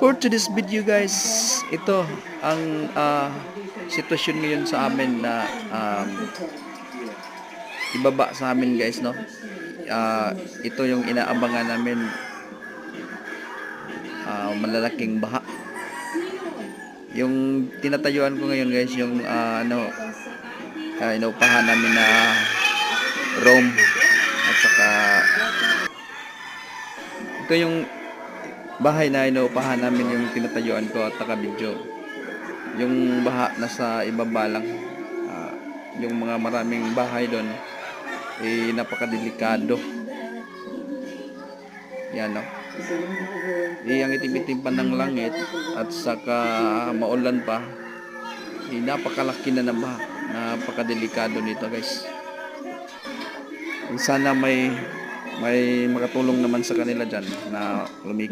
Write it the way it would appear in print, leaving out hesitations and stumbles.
For today's video guys, ito ang sitwasyon ngayon sa amin na ibaba sa amin guys, no. Ito yung inaabangan namin, malalaking baha. Yung tinatayuan ko ngayon guys, yung inuupahan namin na room, at saka ito yung bahay na inuupahan namin, yung tinatayuan ko at naka-video. Yung baha nasa ibaba lang. Yung mga maraming bahay doon napakadelikado. Yan, no. Ang itim-itim pa ng langit at saka maulan pa. Napakalaki na ng baha. Napakadelikado nito guys. Sana may makatulong naman sa kanila dyan na lumikha.